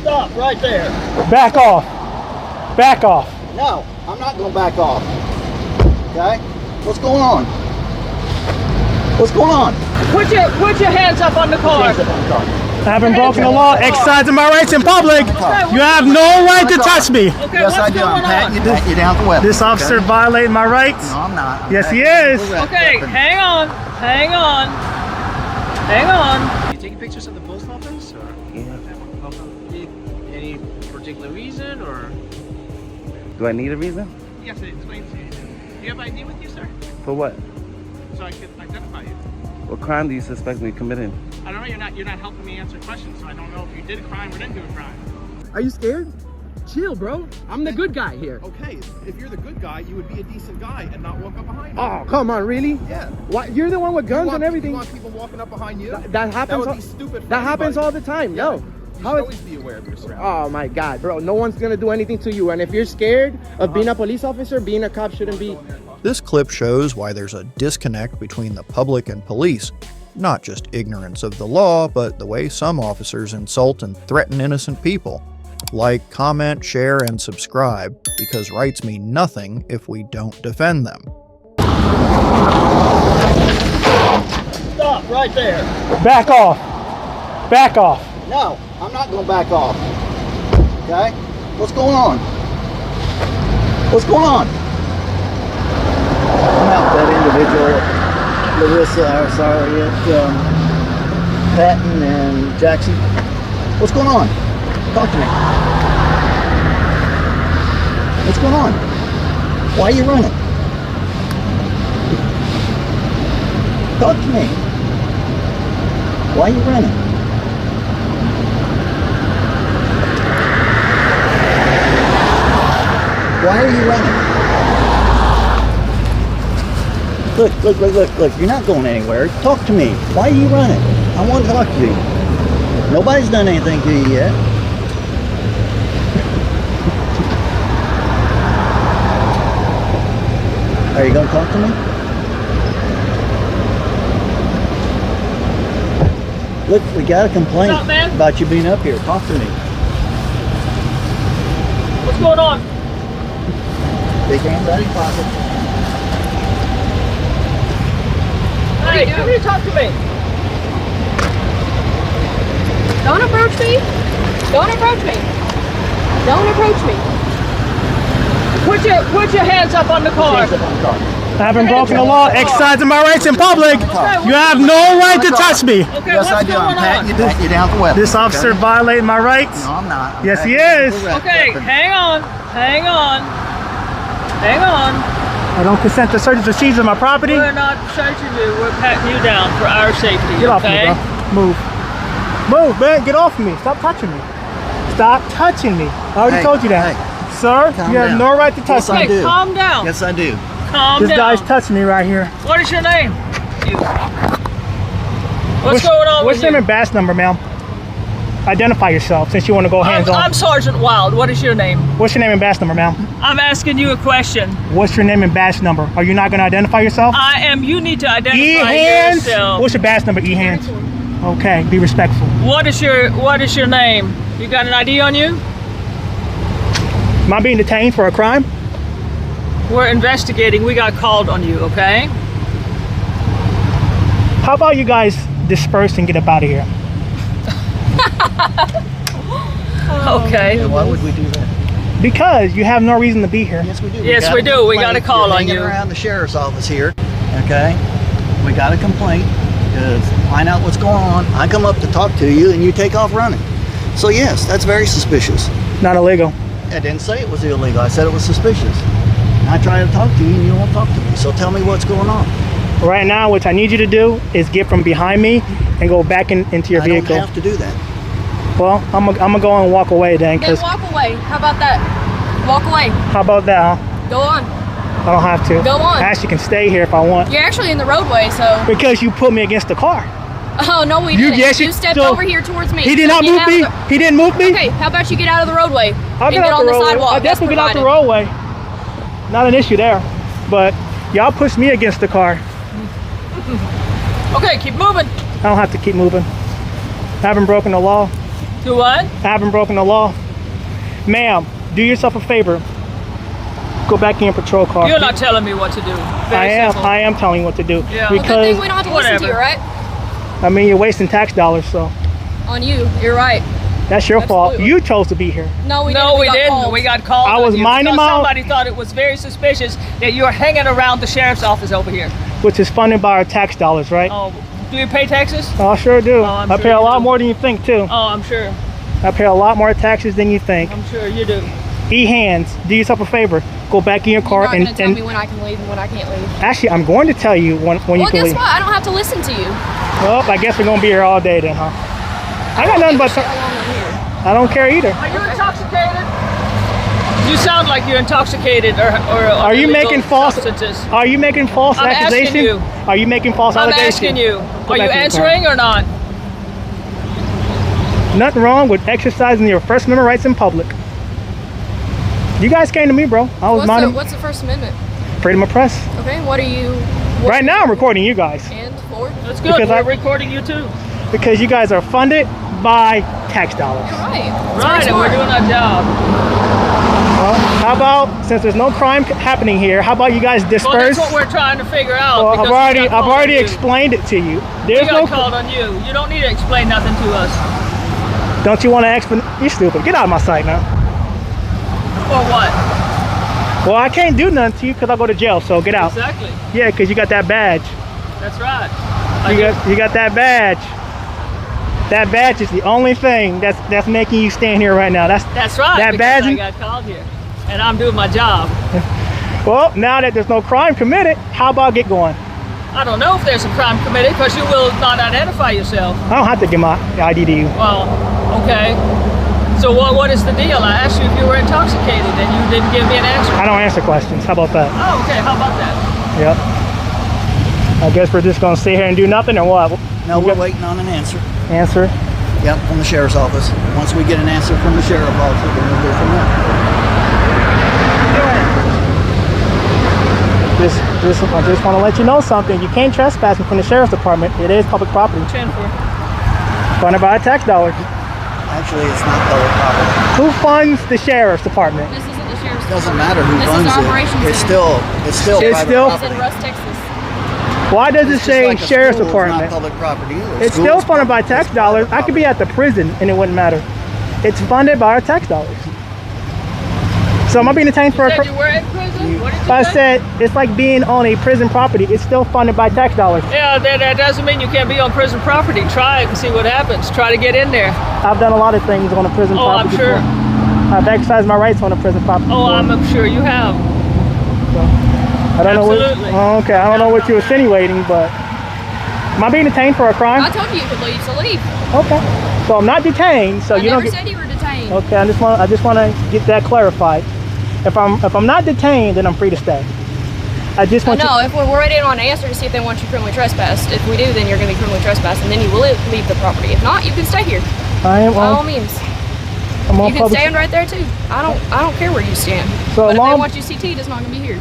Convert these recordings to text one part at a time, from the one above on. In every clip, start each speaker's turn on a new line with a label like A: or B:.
A: Stop right there.
B: Back off. Back off.
A: No, I'm not going to back off. Okay? What's going on? What's going on?
C: Put your hands up on the car.
A: Hands up on the car.
B: I haven't broken the law, exercising my rights in public. You have no right to touch me.
C: Okay,
A: Yes,
C: what's
A: I do.
C: going
A: I'm patting you down with the weapon.
B: This officer violated my rights.
A: No, I'm not. I'm
B: Yes, he
A: patting you
B: is.
A: down with the
C: Okay,
A: weapon.
C: hang on. Hang on. Hang on.
D: You taking pictures of the post office, or any particular reason, or?
E: Do I need a reason?
D: Yes, explain to you. Do you have ID with you, sir?
E: For what?
D: So I can identify you.
E: What crime do you suspect me committing?
D: I don't know. You're not helping me answer questions, so I don't know if you did a crime or didn't do a crime.
F: Are you scared? Chill, bro. I'm the good guy here.
G: Okay, if you're the good guy, you would be a decent guy and not walk up behind me.
F: Oh, come on, really?
G: Yeah.
F: Why? You're the one with guns and everything.
G: You want people walking up behind you?
F: That happens.
G: That would be stupid. For
F: That happens
G: anybody.
F: all the time.
G: Yeah,
F: No.
G: You should
F: How is-
G: always be aware of your surroundings.
F: Oh my God, bro. No one's gonna do anything to you. And if you're scared of being a police officer, being a cop shouldn't be.
H: This clip shows why there's a disconnect between the public and police. Not just ignorance of the law, but the way some officers insult and threaten innocent people. Like, comment, share, and subscribe, because rights mean nothing if we don't defend them.
A: Stop right there.
B: Back off. Back off.
A: No, I'm not going to back off. Okay? What's going on? What's going on? I'm out that individual, Larissa, sorry, Patton and Jackson. What's going on? Talk to me. What's going on? Why are you running? Talk to me. Why are you running? Why are you running? Look. You're not going anywhere. Talk to me. Why are you running? I want to talk to you. Nobody's done anything to you yet. Are you going to talk to me? Look, we got a complaint
C: What's up, man?
A: about you being up here. Talk to me.
C: What's going on?
A: Big hands out of your pocket.
C: Hey, come here, talk to me.
I: Don't approach me. Don't approach me. Don't approach me.
C: Put your hands up on the car.
A: Hands up on the car.
B: I haven't broken the law, exercising my rights in public. You have no right to touch me.
C: Okay,
A: Yes, I
C: what's
A: do.
C: going
A: I'm patting
C: on?
A: you down with the weapon.
B: This officer
A: okay?
B: violated my rights.
A: No, I'm not. I'm
B: Yes, he
A: patting you
B: is.
A: with the
C: Okay,
A: weapon.
C: hang on. Hang on. Hang on.
B: I don't consent to searches or seizures of my property.
C: We're not searching you. We're patting you down for our safety.
B: Get off me,
C: okay?
B: bro. Move. Move, man. Get off me. Stop touching me. Stop touching me. I already
A: Hey,
B: told you that.
A: hey.
B: Sir,
A: Calm
B: you have
A: down.
B: no right to touch
A: Yes, I
B: me.
C: Okay,
A: do.
C: calm down.
A: Yes, I do.
C: Calm
B: This
C: down.
B: guy's touching me right here.
C: What is your name? What's going on
B: What's
C: with
B: your name
C: you?
B: and badge number, ma'am? Identify yourself since you want to go hands on.
C: I'm Sergeant Wild. What is your name?
B: What's your name and badge number, ma'am?
C: I'm asking you a question.
B: What's your name and badge number? Are you not going to identify yourself?
C: I am. You need to identify
B: E-hands.
C: yourself.
B: What's your badge number, E-hands? Okay, be respectful.
C: What is your name? You got an ID on you?
B: Am I being detained for a crime?
C: We're investigating. We got called on you. Okay.
B: How about you guys disperse and get up out of here?
C: Okay.
A: Why would we do that?
B: Because you have no reason to be here.
A: Yes, we do.
C: Yes,
A: got
C: we
A: a
C: do. We
A: complaint.
C: got a call
A: You're
C: on
A: hanging
C: you.
A: around the sheriff's office here. Okay. We got a complaint to find out what's going on. I come up to talk to you, and you take off running. So yes, that's very suspicious.
B: Not illegal.
A: I didn't say it was illegal. I said it was suspicious. I try to talk to you, and you won't talk to me. So tell me what's going on.
B: Right now, what I need you to do is get from behind me and go back into your vehicle.
A: I don't have to do that.
B: Well, I'm gonna go and walk away then,
I: Then
B: cause
I: walk away. How about that? Walk away.
B: how about that? Huh?
I: Go on.
B: I don't have to.
I: Go on.
B: I actually can stay here if I want.
I: You're actually in the roadway, so.
B: Because you put me against the car.
I: Oh no, we
B: You-
I: didn't.
B: yes,
I: you stepped
B: so
I: over here towards me.
B: He did
I: So
B: not
I: get
B: move
I: out
B: me.
I: of the-
B: He didn't move me.
I: Okay, how about you get out of the roadway
B: I'll
I: and
B: get
I: get
B: out
I: on the
B: roadway.
I: sidewalk?
B: I'll
I: That's
B: definitely get out the
I: provided.
B: roadway. Not an issue there. But y'all pushed me against the car.
C: Okay, keep moving.
B: I don't have to keep moving. I haven't broken the law.
C: Do what?
B: I haven't broken the law. Ma'am, do yourself a favor. Go back in your patrol car.
C: You're not telling me what to do. Very simple.
B: I am telling you what to do.
C: Yeah.
I: Well, good
B: Because
I: thing we don't have to listen to you, right?
B: I mean, you're wasting tax dollars, so
I: On you. You're right.
B: that's your fault.
I: Absolutely.
B: You chose to be here.
I: No, we
C: No,
I: didn't.
C: we
I: got
C: didn't.
I: called.
C: We got called.
B: I was
C: on you
B: minding
C: because
B: my-
C: somebody thought it was very suspicious that you were hanging around the sheriff's office over here.
B: Which is funded by our tax dollars, right?
C: Oh, do you pay taxes?
B: I sure do.
C: I'm
B: I
C: sure
B: pay a
C: you
B: lot
C: do.
B: more than you think, too.
C: Oh, I'm sure.
B: I pay a lot more taxes than you think.
C: I'm sure you do.
B: E-hands, do yourself a favor. Go back in your
I: You're
B: car
I: not
B: and,
I: gonna tell me when I can leave and when I can't leave.
B: actually, I'm going to tell you when you
I: Well,
B: can
I: guess
B: leave.
I: what? I don't have to listen to you.
B: Well, I guess we're going to be here all day then, huh? I got nothing but...
I: How long I'm here?
B: I don't care either.
C: Are you intoxicated? You sound like you're intoxicated or
B: Are you
C: illegal
B: making false...
C: substances.
B: Are you making false
C: I'm asking
B: accusations?
C: you.
B: Are you making false
C: I'm
B: allegations?
C: asking you.
B: Go
C: Are you
B: back in your car.
C: answering or not?
B: Nothing wrong with exercising your First Amendment rights in public. You guys came to me, bro. I was minding
I: What's the First Amendment?
B: freedom of press.
I: Okay, what are you...
B: Right now, I'm recording you guys
I: And for?
C: That's good.
B: Because
C: We're
B: I-
C: recording you too.
B: because you guys are funded by tax dollars.
I: You're right. That's
C: Right,
I: very
C: and we're
I: smart.
C: doing our job.
B: Well, how about, since there's no crime happening here, how about you guys
C: Well,
B: disperse?
C: that's what we're trying to figure out.
B: Well,
C: because
B: I've
C: we
B: already
C: got called on you.
B: explained it to you.
C: We
B: There's
C: got
B: no.
C: called on you. You don't need to explain nothing to us.
B: Don't you want to explain? You're stupid. Get out of my sight now.
C: For what?
B: Well, I can't do nothing to you because I'll go to jail. So get out.
C: Exactly.
B: Yeah, because you got that badge.
C: That's right.
B: You got that badge. That badge is the only thing that's making you stand here right now.
C: That's right.
B: That
C: because
B: badge.
C: I got called here, and I'm doing my job.
B: Well, now that there's no crime committed, how about get going?
C: I don't know if there's a crime committed because you will not identify yourself.
B: I don't have to give my ID to you.
C: Well, okay. So what is the deal? I asked you if you were intoxicated, and you didn't give me an answer.
B: I don't answer questions. How about that?
C: Oh, okay. How about that?
B: Yep. I guess we're just gonna sit here and do nothing, or what?
A: No, we're waiting on an answer.
B: Answer.
A: Yep, from the sheriff's office. Once we get an answer from the sheriff's office, then we'll go from there.
B: I just want to let you know something. You can't trespass from the sheriff's department. It is public property,
C: 10-4.
B: funded by tax dollars.
A: Actually, it's not public property.
B: Who funds the sheriff's department?
I: This isn't the sheriff's
A: It doesn't
I: department.
A: matter who
I: This
A: funds
I: is operations
A: it. It's
I: center.
A: still
B: It's
A: private
B: still-
I: It's
A: property.
I: in Russ, Texas.
B: Why does it
A: It's just
B: say
A: like a
B: sheriff's
A: school,
B: department?
A: It's not public property either.
B: It's
A: School
B: still
A: is
B: funded by
A: public,
B: tax
A: it's
B: dollars.
A: private
B: I could be
A: property.
B: at the prison and it wouldn't matter. It's funded by our tax dollars. So am I being detained for
C: You
B: a
C: said you were in prison? What did you
B: I
C: say?
B: said it's like being on a prison property. It's still funded by tax dollars.
C: Yeah, that doesn't mean you can't be on prison property. Try it and see what happens. Try to get in there.
B: I've done a lot of things on a prison
C: Oh, I'm
B: property
C: sure.
B: before. I've exercised my rights on a prison property
C: Oh,
B: before.
C: I'm sure you have.
B: I don't know
C: Absolutely.
B: what. Oh, okay, I don't know what you're insinuating, but am I being detained for a crime?
I: I told you you could leave, so leave.
B: Okay, so I'm not detained. So
I: I
B: you
I: never
B: don't get.
I: said you were detained.
B: Okay, I just want to get that clarified. If I'm not detained, then I'm free to stay. I just want
I: No, if we're waiting on an answer to see if they want you criminally trespassed. If we do, then you're going to be criminally trespassed, and then you will leave the property. If not, you can stay here.
B: I am
I: By all
B: on.
I: means.
B: I'm on
I: You can
B: public.
I: stand right there too. I don't care where you stand.
B: So
I: but if
B: long-
I: they want you CT, it's not going to be here.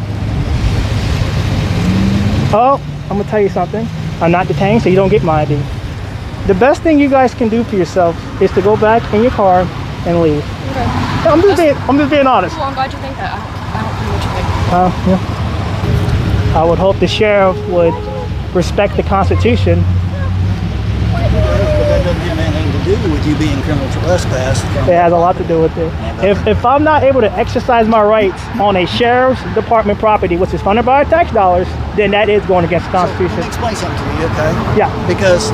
B: Oh, I'm gonna tell you something. I'm not detained, so you don't get my ID. The best thing you guys can do for yourself is to go back in your car and leave.
I: Okay.
B: I'm just being honest.
I: Cool, I'm glad you think that. I don't know what you think.
B: Yeah. I would hope the sheriff would respect the Constitution.
A: But that doesn't have anything to do with you being criminal trespass.
B: It has a lot to do with it. If I'm not able to exercise my rights on a sheriff's department property, which is funded by our tax dollars, then that is going against the
A: Let me
B: Constitution.
A: explain something to you, okay?
B: Yeah.
A: Because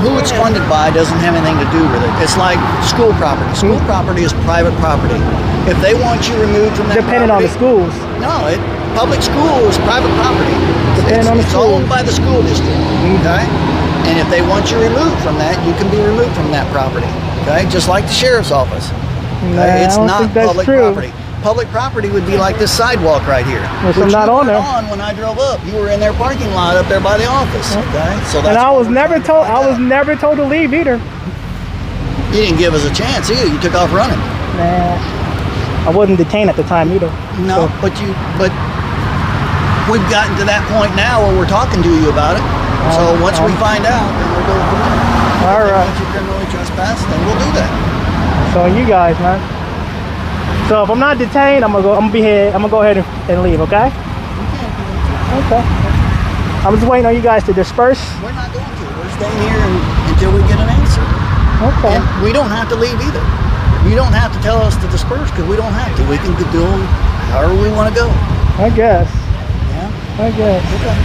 A: who it's funded by doesn't have anything to do with it. It's like school property. School property is private property. If they want you removed from that
B: Depending on the
A: property,
B: schools.
A: No, public school is private property.
B: Depending on the
A: It's
B: school.
A: owned by the school district, okay? And if they want you removed from that, you can be removed from that property, okay? Just like the sheriff's office.
B: Nah,
A: Okay?
B: I
A: It's
B: don't
A: not
B: think that's
A: public
B: true.
A: property. Public property would be like this sidewalk right here.
B: Yes, I'm
A: which
B: not
A: you
B: on
A: weren't
B: there.
A: on when I drove up. You were in their parking lot up there by the office, okay? So that's
B: And I
A: what
B: was
A: we're
B: never
A: trying to
B: told.
A: find
B: I was
A: out.
B: never told to leave either.
A: You didn't give us a chance either. You took off running.
B: Nah, I wasn't detained at the time either.
A: No, but we've gotten to that point now where we're talking to you about it. So once we find out, then we'll go from there.
B: All
A: If they
B: right.
A: want you criminally trespassed, then we'll do that.
B: So you guys, man. So if I'm not detained, I'm gonna go ahead and leave, okay? Okay. I'm just waiting on you guys to disperse.
A: We're not going to. We're staying here until we get an answer.
B: Okay.
A: And we don't have to leave either. You don't have to tell us to disperse because we don't have to. We can do them however we want to go.
B: I guess.
A: Yeah.
B: I guess.
A: Okay.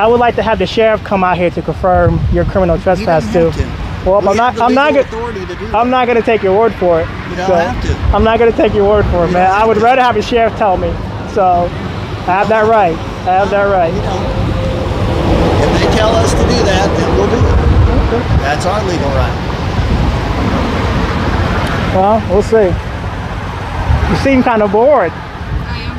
B: I would like to have the sheriff come out here to confirm your criminal trespass
A: You don't
B: too.
A: have to.
B: Well,
A: We have the legal authority to do that.
B: I'm not gonna take your word for it.
A: You don't have to.
B: I'm not gonna take your word for it,
A: You
B: man.
A: don't
B: I
A: have
B: would
A: to.
B: rather have a sheriff tell me. So I have that right. I have that right.
A: You don't. If they tell us to do that, then we'll do it.
B: Okay.
A: That's our legal right.
B: Well, we'll see. You seem kind of bored.
I: I am.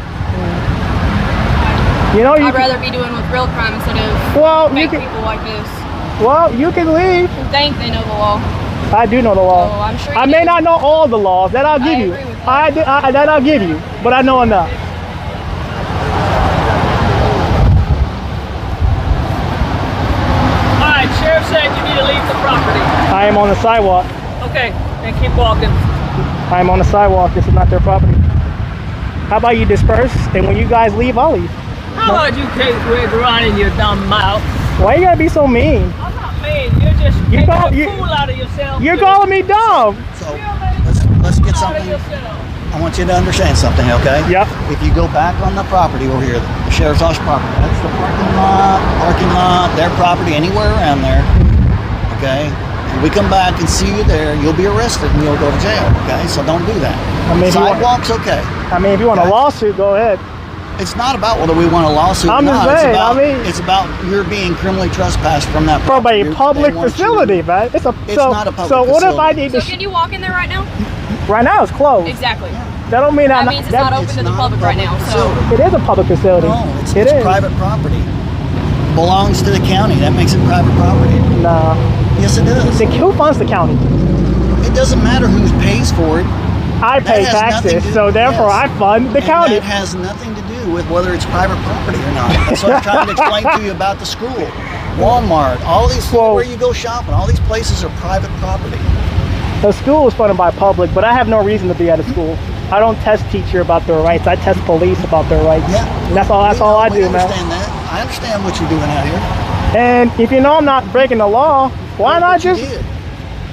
B: You know, you
I: I'd rather be doing with real crime instead of
B: well, you
I: fake
B: can.
I: people like this
B: Well, you can leave.
I: who think they know the law.
B: I do know the law.
I: Oh, I'm sure you
B: I may
I: do.
B: not know all the laws. That I'll give
I: I
B: you.
I: agree with that.
B: That I'll give you. But I know enough.
C: All right, Sheriff said you need to leave the property.
B: I am on the sidewalk.
C: Okay, then keep walking.
B: I am on the sidewalk. This is not their property. How about you disperse? And when you guys leave, I'll leave.
C: How about you keep running your dumb mouth?
B: Why you gotta be so mean?
C: I'm not mean. You're just making a fool out of yourself.
B: You're calling me dumb.
A: So let's get something. I want you to understand something, okay?
B: Yep.
A: If you go back on the property over here, the sheriff's office property, that's the parking lot, their property, anywhere around there, okay? If we come back and see you there, you'll be arrested and you'll go to jail, okay? So don't do that.
B: I mean, if you want-
A: Sidewalk's okay.
B: I mean, if you want a lawsuit, go ahead.
A: It's not about whether we want a lawsuit
B: I'm
A: or
B: just
A: not.
B: saying,
A: It's about you're being criminally trespassed from that
B: From
A: property.
B: a public
A: They want you-
B: facility, man. It's
A: not a public
B: So what if I
A: facility.
B: need
I: So
B: to?
I: can you walk in there right now?
B: Right now it's closed.
I: Exactly.
B: That don't mean
I: That means it's not open to the
A: not a
I: public right now.
A: public
I: So
A: facility.
B: It is a public facility.
A: No, it's
B: It is.
A: private property. Belongs to the county. That makes it private property.
B: Nah.
A: Yes, it does.
B: Who funds the county?
A: It doesn't matter who pays for it.
B: I pay
A: has nothing
B: taxes,
A: to-
B: so therefore
A: yes.
B: I fund the
A: And
B: county.
A: that has nothing to do with whether it's private property or not. That's what I'm trying to explain to you about the school, Walmart, all these
B: Well-
A: where you go shopping. All these places are private property.
B: The school is funded by public, but I have no reason to be at a school. I don't test teacher about their rights. I test police about their rights.
A: Yeah,
B: And that's all I
A: we
B: do, man.
A: understand that. I understand what you're doing out here.
B: And if you know I'm not breaking the law, why not
A: But you
B: just?
A: did.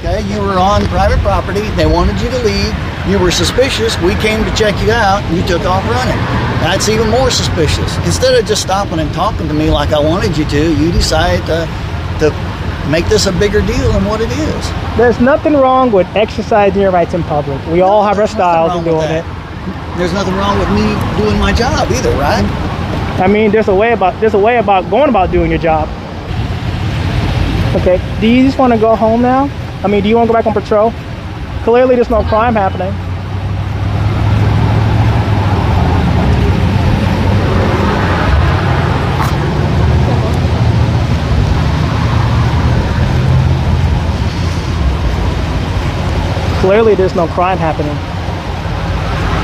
A: Okay, you were on private property. They wanted you to leave. You were suspicious. We came to check you out, and you took off running. That's even more suspicious. Instead of just stopping and talking to me like I wanted you to, you decided to make this a bigger deal than what it is.
B: There's nothing wrong with exercising your rights in public. We all have our
A: There's nothing
B: styles
A: wrong
B: of
A: with
B: doing
A: that.
B: it.
A: There's nothing wrong with me doing my job either, right?
B: I mean, there's a way about going about doing your job. Okay, do you just want to go home now? I mean, do you want to go back on patrol? Clearly, there's no crime happening. Clearly, there's no crime happening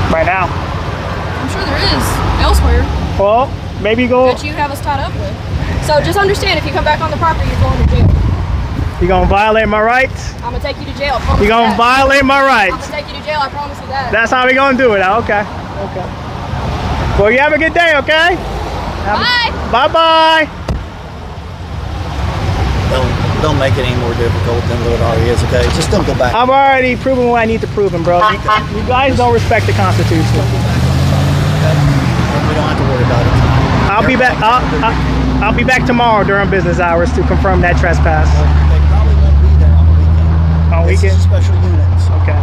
B: right now.
I: I'm sure there is elsewhere
B: Well, maybe go.
I: that you have us tied up with. So just understand, if you come back on the property, you're going to jail.
B: You're gonna violate my rights.
I: I'm gonna take you to jail. I promise
B: You're
I: you
B: gonna
I: that.
B: violate my
I: I'm
B: rights.
I: gonna take you to jail. I promise you that.
B: That's how we gonna do it. Okay. Okay. Well, you have a good day. Okay.
I: Bye.
B: Bye bye.
A: Don't make it any more difficult than what it already is, okay? Just don't go back.
B: I've already proven what I need to prove, bro. You guys don't respect the Constitution.
A: We don't have to worry about it.
B: I'll be back. I'll be back tomorrow during business hours to confirm that trespass.
A: They probably won't be there on the weekend.
B: On
A: This
B: weekend?
A: is a special units
B: Okay.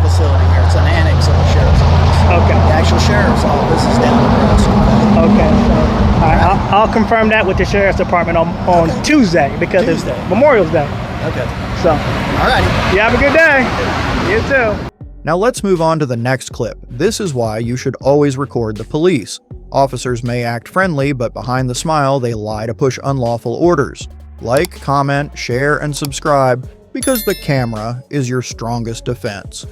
A: facility here. It's an annex of the sheriff's office.
B: Okay.
A: The actual sheriff's office is down the road.
B: Okay. So, all right, I'll confirm that with the sheriff's department on
A: Okay.
B: Tuesday because
A: Tuesday.
B: it's Memorial Day.
A: Okay.
B: So,
A: All righty.
B: you have a good day. You too.
H: Now let's move on to the next clip. This is why you should always record the police. Officers may act friendly, but behind the smile, they lie to push unlawful orders. Like, comment, share, and subscribe, because the camera is your strongest defense.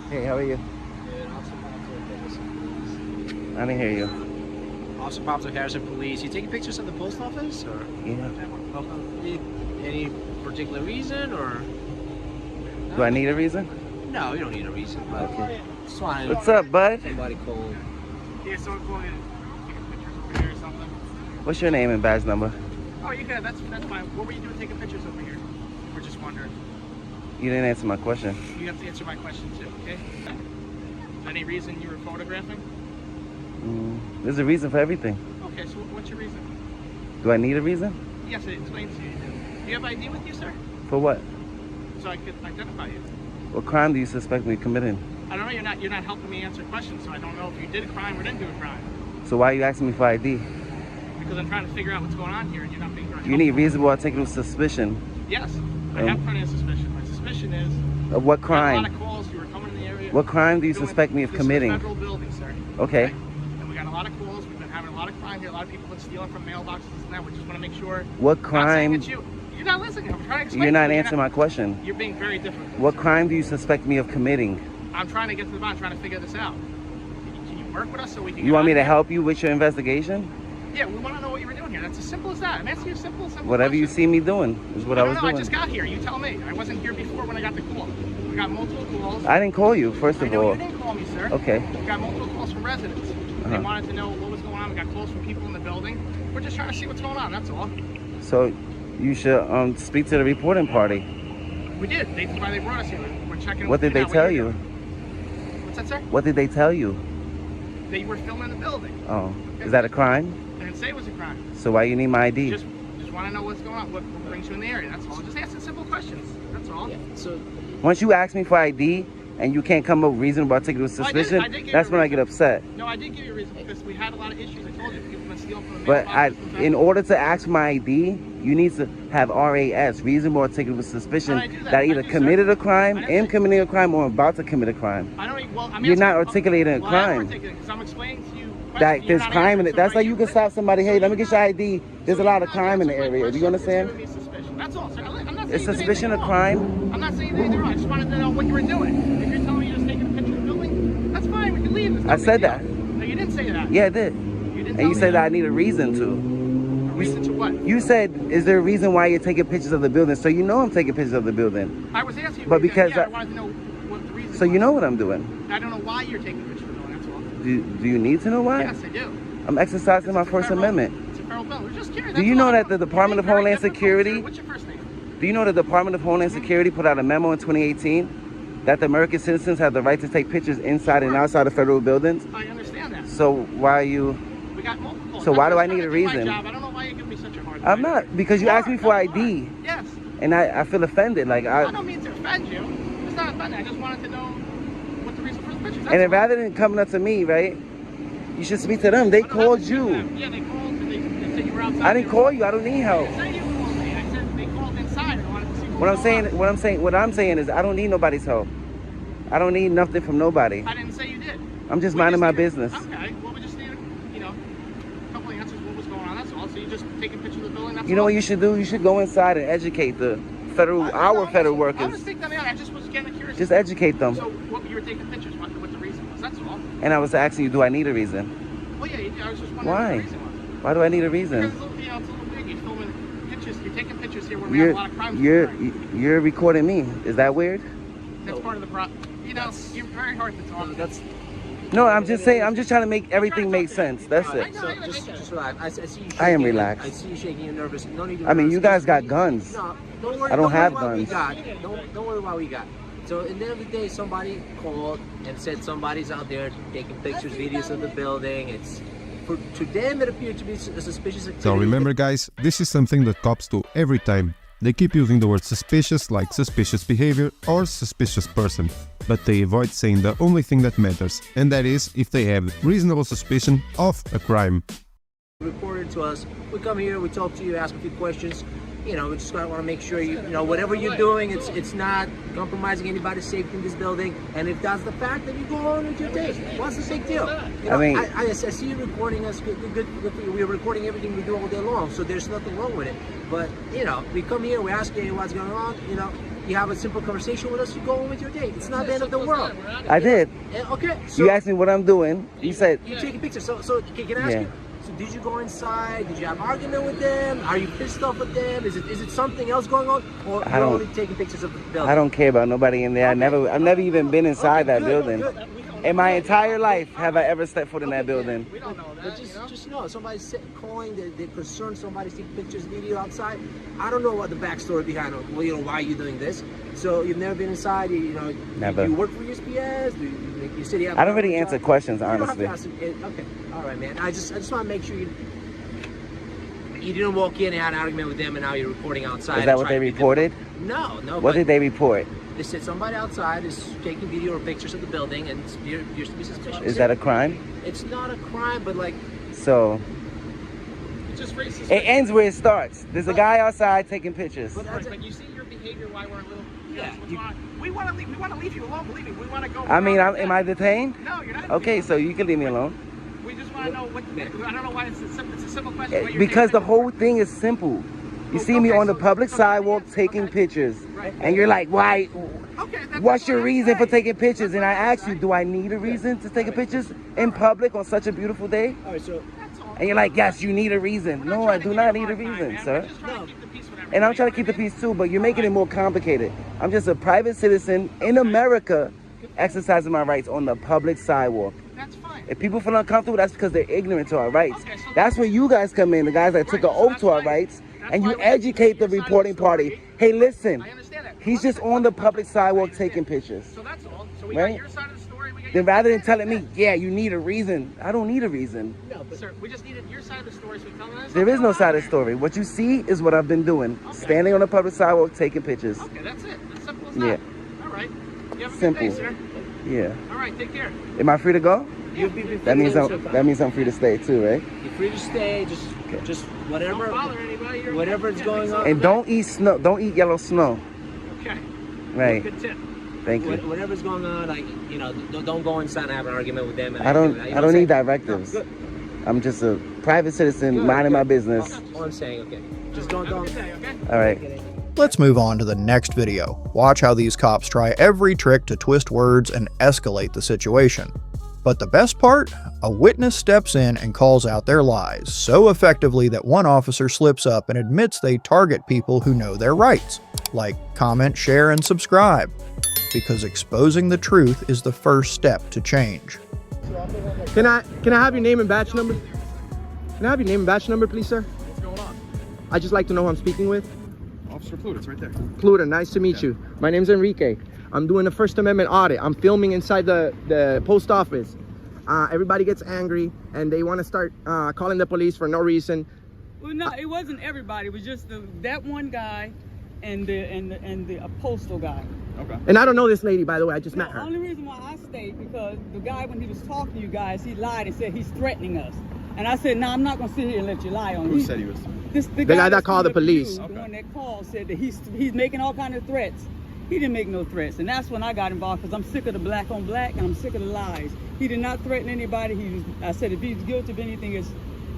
E: Hey, how are you? I didn't hear you.
D: Officer Pops of Harrison Police. You taking pictures of the post office, or
E: Yeah.
D: any
J: particular reason, or?
E: Do I need a reason?
J: No, you don't need a reason. But
E: Okay.
J: just wanted
E: What's up, bud?
J: somebody cold.
D: Yeah, someone called you taking pictures over here or something.
E: What's your name and badge number?
D: Oh, you can. That's fine. What were you doing taking pictures over here? We're just wondering.
E: You didn't answer my question.
D: You have to answer my question too, okay? Any reason you were photographing?
E: There's a reason for everything.
D: Okay, so what's your reason?
E: Do I need a reason?
D: Yes, it explains to you. Do you have ID with you, sir?
E: For what?
D: So I could identify you.
E: What crime do you suspect me of committing?
D: I don't know. You're not helping me answer questions, so I don't know if you did a crime or didn't do a crime.
E: So why are you asking me for ID?
D: Because I'm trying to figure out what's going on here, and you're not being very
E: You need
D: helpful.
E: reasonable articulable suspicion.
D: Yes, I have plenty of suspicion. My suspicion is
E: Of what
D: I had a lot
E: crime?
D: of calls. You were coming in the area.
E: What crime do you
D: doing-
E: suspect me of
D: this is a
E: committing?
D: federal building, sir.
E: Okay.
D: And we got a lot of calls. We've been having a lot of crime here. A lot of people have been stealing from mailboxes and that. We just want to make sure.
E: What
D: I'm not saying
E: crime?
D: it's you. You're not listening. I'm trying to explain.
E: You're not
D: to you.
E: answering my question.
D: You're being very difficult.
E: What crime do you suspect me of committing?
D: I'm trying to get to the bottom. I'm trying to figure this out. Can you work with us so we can?
E: You want me to help you with your investigation?
D: Yeah, we want to know what you were doing here. That's as simple as that. I'm asking you a simple
E: Whatever you
D: question.
E: see me doing is what I
D: I
E: was
D: don't know.
E: doing.
D: I just got here. You tell me. I wasn't here before when I got the call. We got multiple calls.
E: I didn't call you, first
D: I
E: of
D: know
E: all.
D: you didn't call me, sir.
E: Okay.
D: We got multiple calls from residents. They wanted to know what was going on. We got calls from people in the building. We're just trying to see what's going on. That's all.
E: So you should speak to the reporting party.
D: We did. That's why they brought us here. We're checking.
E: What did they
D: out
E: tell
D: you're
E: you?
D: doing. What's that, sir?
E: What did they tell you?
D: That you were filming the building.
E: Oh, is that a crime?
D: I didn't say it was a crime.
E: So why you need my ID?
D: Just want to know what's going on. What brings you in the area? That's all. Just asking simple questions. That's all.
J: Yeah. So
E: Once you ask me for ID and you can't come up with reasonable articulable
D: Well, I did
E: suspicion,
D: give you
E: that's
D: a
E: when I
D: reason.
E: get upset.
D: No, I did give you a reason because we had a lot of issues. I told you people have been stealing from the
E: But
D: mailboxes.
E: in order to ask for my ID, you need to have RAS, reasonable articulable suspicion,
D: I do that.
E: that I
D: I
E: either
D: do, sir.
E: committed a crime,
D: I didn't
E: am
D: say-
E: committing a crime, or about to commit a crime.
D: I don't. Well, I'm
E: You're
D: asking-
E: not articulating a
D: well,
E: crime.
D: I am articulating because I'm explaining to you.
E: That
D: questions,
E: there's
D: you're not
E: crime in
D: answering.
E: it.
D: So
E: That's
D: are
E: how you can stop somebody. Hey, let me get your ID. There's a lot of crime in the area. Do you understand?
D: That's all, sir. I'm not saying
E: Is
D: you did
E: suspicion a
D: anything
E: crime?
D: wrong. I'm not saying you did anything wrong. I just wanted to know what you were doing. If you're telling me you're just taking a picture of the building, that's fine. We can leave. It's no
E: I
D: big
E: said
D: deal.
E: that.
D: No, you didn't say that.
E: Yeah, I did.
D: You didn't
E: And
D: tell
E: you
D: me
E: said that I need a reason to.
D: A reason to what?
E: You said, is there a reason why you're taking pictures of the building? So you know I'm taking pictures of the building.
D: I was asking you.
E: But
D: what you did.
E: because
D: Yeah,
E: I-
D: I wanted to know what the reason
E: So you
D: was.
E: know what I'm doing.
D: I don't know why you're taking a picture of the building. That's all.
E: Do you need to know why?
D: Yes, I do.
E: I'm exercising my
D: It's a
E: First
D: federal-
E: Amendment.
D: It's a federal bill. We're just curious.
E: Do you
D: That's
E: know
D: all.
E: that the
D: You're
E: Department of
D: being very
E: Homeland
D: difficult,
E: Security-
D: sir. What's your first name?
E: Do you know that the Department of Homeland Security put out a memo in 2018 that the American citizens have the right to take pictures inside and outside of federal buildings?
D: I understand that.
E: So why are you...
D: We got multiple.
E: So why do I
D: I'm
E: need
D: just
E: a
D: trying to do
E: reason?
D: my job. I don't know why you give me such a hard time.
E: I'm not, because you asked me for ID.
D: Yes.
E: And I feel offended. Like
D: I don't mean to offend you. It's not offending. I just wanted to know what the reason for the pictures.
E: And
D: That's
E: then
D: all.
E: rather than coming up to me, right, you should speak to them. They
D: I don't
E: called
D: have to speak to
E: you.
D: them. Yeah, they called. They said you were outside.
E: I didn't call you. I don't need
D: I
E: help.
D: didn't say you called me. I said they called inside and wanted to see what
E: What I'm saying is I don't need nobody's help. I don't need nothing from nobody.
D: I didn't say you did.
E: I'm just
D: We
E: minding my
D: needed-
E: business.
D: Okay. Well, we just needed, a couple of answers. What was going on? That's all. So you just take a picture of the building. That's
E: You know
D: all?
E: what you should do? You should go inside and educate the federal, our federal
D: I
E: workers.
D: was thinking that. I just was getting curious.
E: Just educate them.
D: So what you were taking pictures? What the reason was? That's all.
E: And I was asking you, do I need a reason?
D: Well, yeah. I was just wondering
E: Why?
D: what the reason was.
E: Why do I need a
D: Because
E: reason?
D: it's a little, it's a little weird. You're filming pictures. You're taking pictures here where we have a lot of crimes.
E: You're recording me. Is that weird?
D: That's part of the problem. You're very hard to talk.
J: that's
E: No, I'm just saying. I'm just trying to make everything make sense. That's it.
J: so just relax. I see you shaking.
E: I am relaxed.
J: I see you shaking. You're nervous. No need to. be
E: I mean, you
J: nervous.
E: guys got guns.
J: No, don't worry.
E: I don't have
J: worry what
E: guns.
J: we got. Don't worry what we got. So at the end of the day, somebody called and said somebody's out there taking pictures, videos of the building. To them it appeared to be a suspicious activity.
K: So remember guys, this is something that cops do every time. They keep using the word suspicious like suspicious behavior or suspicious person. But they avoid saying the only thing that matters, and that is if they have reasonable suspicion of a crime.
J: Reported to us. We come here, we talk to you, ask a few questions. We just want to make sure you whatever you're doing, it's not compromising anybody's safety in this building. And if that's the fact, then you go on with your day. What's the big deal? I see you recording us. Good for you. We're recording everything we do all day long, so there's nothing wrong with it. But we come here, we ask you what's going on. You have a simple conversation with us. You go on with your day. It's not the end of the world.
E: I did.
J: Okay. So
E: You asked me what I'm doing. You said.
J: you're taking pictures. So can I ask you? So did you go inside? Did you have an argument with them? Are you pissed off with them? Is it something else going on? Or you're only taking pictures of the building?
E: I don't care about nobody in there.
J: Okay.
E: I've never even been inside that
J: Good,
E: building.
J: good.
E: In my entire life, have I ever stepped foot in that building?
D: We don't know that.
J: But just know, somebody's calling, they're concerned, somebody's taking pictures, video outside. I don't know what the backstory behind it. Well, why are you doing this? So you've never been inside,
E: Never.
J: Do you work for USPS? You said you have
E: I don't really answer questions, honestly.
J: Okay, all right, man. I just want to make sure you didn't walk in and had an argument with them and now you're reporting outside.
E: Is that what they reported?
J: No.
E: What did they report?
J: They said somebody outside is taking video or pictures of the building and you're to be suspicious.
E: Is that a crime?
J: It's not a crime, but like...
E: So...
D: It's just racist.
E: It ends where it starts. There's a guy outside taking pictures.
D: But you see your behavior why we're a little... We want to leave. We want to leave you alone. Believe me. We want to go.
E: I mean, am I detained?
D: No, you're not.
E: Okay, so you can leave me alone.
D: We just want to know what. I don't know why it's a simple question. Why you're
E: Because the
D: taking
E: whole thing is simple. You see me on the public sidewalk taking pictures, and you're like, why? What's your reason for taking pictures? And I ask you, do I need a reason to take pictures in public on such a beautiful day?
J: All right, so...
E: And you're like, yes, you need a reason. No, I do not need a reason, sir. And I'm trying to keep the peace too, but you're making it more complicated. I'm just a private citizen in America exercising my rights on the public sidewalk.
D: That's fine.
E: If people feel uncomfortable, that's because they're ignorant to our rights. That's where you guys come in, the guys that took an oath to our rights, and you educate the reporting party. Hey, listen, he's just on the public sidewalk taking pictures.
D: So that's all. So we got your side of the story.
E: Then rather than telling me, yeah, you need a reason, I don't need a reason.
D: No, but sir, we just needed your side of the story. So tell us.
E: There is no side of the story. What you see is what I've been doing. Standing on the public sidewalk, taking pictures.
D: Okay, that's it. As simple as that.
E: Yeah.
D: All right. You have a
E: Simple.
D: good day, sir.
E: Yeah.
D: All right, take care.
E: Am I free to go? That means
J: I'm
E: I'm free to stay too, right?
J: You're free to stay, just whatever.
D: Don't bother anybody.
J: Whatever's going on.
E: And don't eat snow. Don't eat yellow snow.
D: Okay.
E: Right.
D: Good tip.
E: Thank you.
J: Whatever's going on, like don't go inside and have an argument with them.
E: I don't need directives.
J: No,
E: I'm just a private citizen minding my business.
J: All I'm saying, okay. Just don't.
E: All right.
H: Let's move on to the next video. Watch how these cops try every trick to twist words and escalate the situation. But the best part? A witness steps in and calls out their lies so effectively that one officer slips up and admits they target people who know their rights, like comment, share, and subscribe, because exposing the truth is the first step to change.
F: Can I have your name and badge number? Can I have your name and badge number, please, sir?
G: What's going on?
F: I'd just like to know who I'm speaking with.
G: Officer Pluto, it's right there.
F: Pluto, nice to meet you. My name's Enrique. I'm doing a First Amendment audit. I'm filming inside the post office. Everybody gets angry and they want to start calling the police for no reason.
L: Well, no, it wasn't everybody. It was just that one guy and the postal guy.
G: Okay.
F: And I don't know this lady, by the way. I just met her.
L: The only reason why I stayed because the guy, when he was talking to you guys, he lied and said he's threatening us. And I said, no, I'm not going to sit here and let you lie on me.
G: Who said he was?
F: The guy that called the police.
L: The one that called said that he's making all kinds of threats. He didn't make no threats, and that's when I got involved because I'm sick of the black on black and I'm sick of the lies. He did not threaten anybody. I said if he's guilty of anything, it's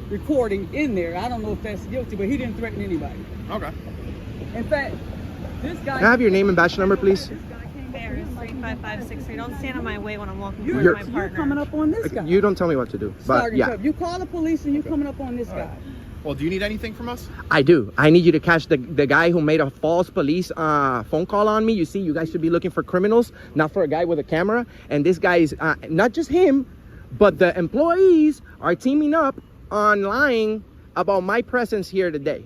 L: recording in there. I don't know if that's guilty, but he didn't threaten anybody.
G: Okay.
L: In fact, this guy.
F: Can I have your name and badge number, please?
M: There is 35563. Don't stand in my way when I'm walking towards
L: You're
M: my partner.
L: You're coming up on this guy.
F: You don't tell me what to do, but yeah.
L: You call the police and you're coming up on this guy.
G: Well, do you need anything from us?
F: I do. I need you to catch the guy who made a false police phone call on me. You see, you guys should be looking for criminals, not for a guy with a camera. And this guy is not just him, but the employees are teaming up on lying about my presence here today.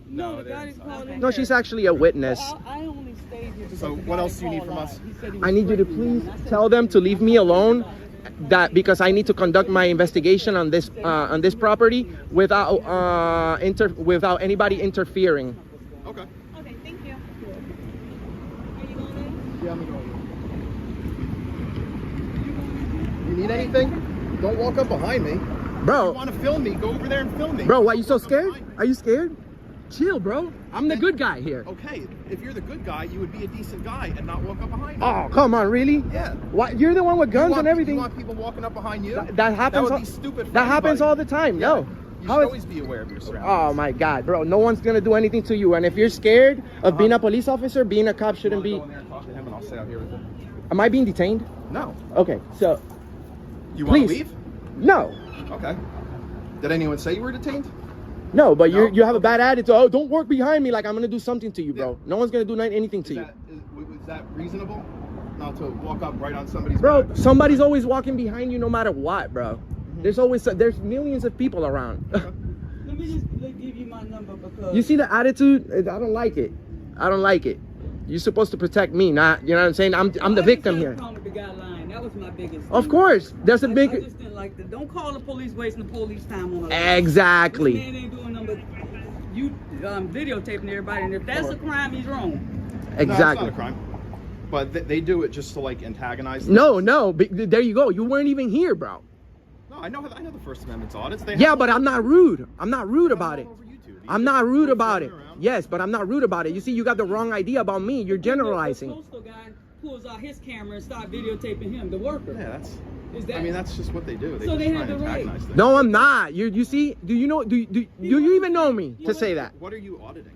L: No, the guy is calling.
F: No, she's actually a witness.
L: I only stayed here.
G: So what else do you need from us?
F: I need you to please tell them to leave me alone. That because I need to conduct my investigation on this property without without anybody interfering.
G: Okay.
M: Okay, thank you.
G: Yeah, I'm going. You need anything? Don't walk up behind me.
F: Bro.
G: If you want to film me, go over there and film me.
F: Bro, why are you so scared? Are you scared? Chill, bro. I'm the good guy here.
G: Okay, if you're the good guy, you would be a decent guy and not walk up behind me.
F: Oh, come on, really?
G: Yeah.
F: Why? You're the one with guns and everything.
G: You want people walking up behind you?
F: That happens.
G: That would be stupid for
F: that happens
G: anybody.
F: all the time.
G: Yeah.
F: No.
G: You should always be aware of your surroundings.
F: Oh my God, bro. No one's gonna do anything to you. And if you're scared of being a police officer, being a cop shouldn't be.
G: Go in there and talk to him, and I'll sit out here with him.
F: Am I being detained?
G: No.
F: Okay, so.
G: You want to
F: please.
G: leave?
F: No.
G: Okay. Did anyone say you were detained?
F: No, but you have a bad attitude. Oh, don't work behind me like I'm gonna do something to you, bro. No one's gonna do anything to you.
G: Is that reasonable? Not to walk up right on somebody's
F: Bro,
G: back?
F: somebody's always walking behind you no matter what, bro. There's millions of people around.
L: Let me just give you my number because
F: You see the attitude? I don't like it. I don't like it. You're supposed to protect me, not, you know what I'm saying? I'm the victim here.
L: With the guy lying. That was my biggest thing.
F: Of course, there's a big.
L: I just didn't like that. Don't call the police wasting the police time on a
F: Exactly.
L: This man ain't doing nothing but you videotaping everybody, and if that's a crime, he's wrong.
F: Exactly.
G: No, it's not a crime. But they do it just to like antagonize them.
F: No, there you go. You weren't even here, bro.
G: No, I know the First Amendment audits.
F: Yeah, but I'm not rude. I'm not rude about it. I'm not rude about it. Yes, but I'm not rude about it. You see, you got the wrong idea about me. You're generalizing.
L: The postal guy pulls out his camera and starts videotaping him, the worker.
G: Yeah,
L: Is that?
G: I mean, that's just what they do. They
L: So
G: just
L: they
G: try
L: have
G: and
L: the right.
G: antagonize them.
F: No, I'm not. You see? Do you know? Do you even know me to say that?
G: What are you auditing?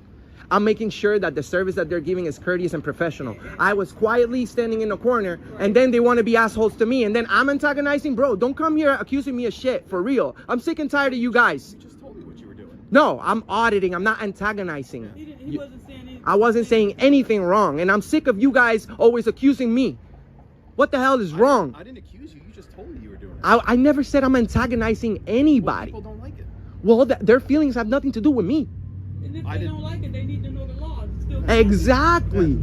F: I'm making sure that the service that they're giving is courteous and professional. I was quietly standing in the corner, and then they want to be assholes to me, and then I'm antagonizing. Bro, don't come here accusing me of shit, for real. I'm sick and tired of you guys.
G: You just told me what you were doing.
F: No, I'm auditing. I'm not antagonizing.
L: He wasn't saying anything.
F: I wasn't saying anything wrong, and I'm sick of you guys always accusing me. What the hell is wrong?
G: I didn't accuse you. You just told me you were doing it.
F: I never said I'm antagonizing anybody.
G: Well, people don't like it.
F: Well, their feelings have nothing to do with me.
L: And if they don't like it, they need to know the law. It's still
F: Exactly.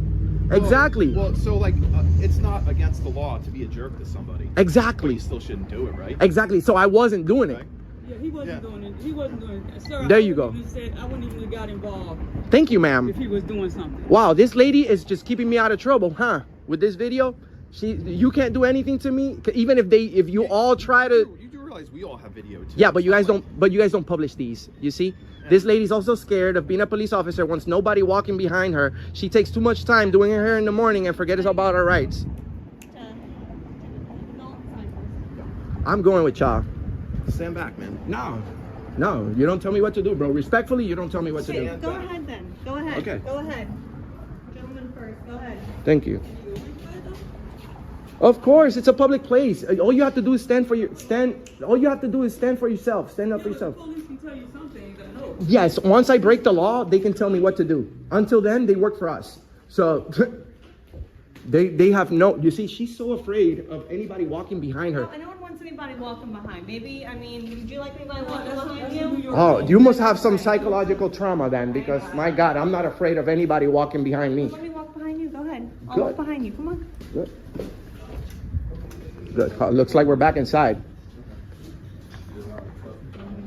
F: Exactly.
G: Well, so like, it's not against the law to be a jerk to somebody.
F: Exactly.
G: But you still shouldn't do it, right?
F: Exactly. So I wasn't doing it.
L: Yeah, he wasn't doing it. He wasn't doing it. Sir,
F: There you go.
L: I wouldn't even have got involved
F: Thank you, ma'am.
L: if he was doing something.
F: Wow, this lady is just keeping me out of trouble, huh? With this video, you can't do anything to me, even if you all try to.
G: You do realize we all have video too.
F: Yeah, but you guys don't. But you guys don't publish these. You see, this lady's also scared of being a police officer. Wants nobody walking behind her. She takes too much time doing her hair in the morning and forgets about her rights. I'm going with y'all.
G: Stand back, man.
F: No, you don't tell me what to do, bro. Respectfully, you don't tell me what to do.
M: Go ahead then. Go ahead.
F: Okay.
M: Go ahead. Gentlemen first. Go ahead.
F: Thank you. Of course, it's a public place. All you have to do is All you have to do is stand for yourself. Stand up for yourself.
L: The police can tell you something, you gotta know.
F: Yes, once I break the law, they can tell me what to do. Until then, they work for us. So they have no. You see, she's so afraid of anybody walking behind her.
M: No one wants anybody walking behind. Maybe, I mean, would you like anybody walking behind you?
F: Oh, you must have some psychological trauma then, because my God, I'm not afraid of anybody walking behind me.
M: Let me walk behind you. Go ahead. I'll
F: Good.
M: walk behind you. Come on.
F: Good. Looks like we're back inside.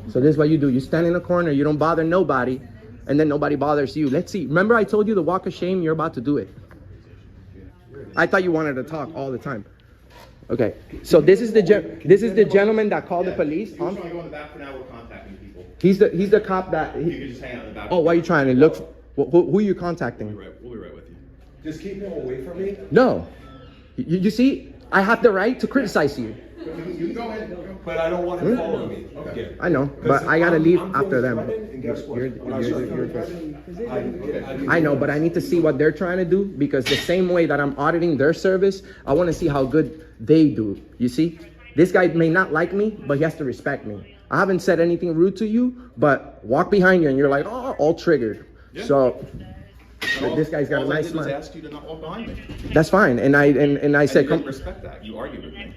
F: So this is what you do. You stand in a corner, you don't bother nobody, and then nobody bothers you. Let's see. Remember I told you to walk of shame? You're about to do it. I thought you wanted to talk all the time. Okay. So this is the gentleman that called the police.
G: If you just want to go in the back for now, we're contacting people.
F: He's the cop that.
G: You can just hang out in the back.
F: Oh, why are you trying to look? Who are you contacting?
G: We'll be right with you.
N: Just keep him away from me.
F: No. You see, I have the right to criticize you.
N: You can go ahead, but I don't want him following me. Okay.
F: I know, but I gotta leave after them.
N: And guess what?
F: I know, but I need to see what they're trying to do, because the same way that I'm auditing their service, I want to see how good they do. You see, this guy may not like me, but he has to respect me. I haven't said anything rude to you, but walk behind you and you're like, oh, all triggered.
G: Yeah.
F: So this guy's got a nice
G: smile. I
F: smile.
G: asked you to not walk behind me.
F: That's fine, and I said,
G: You
F: come.
G: didn't respect that. You argued with me.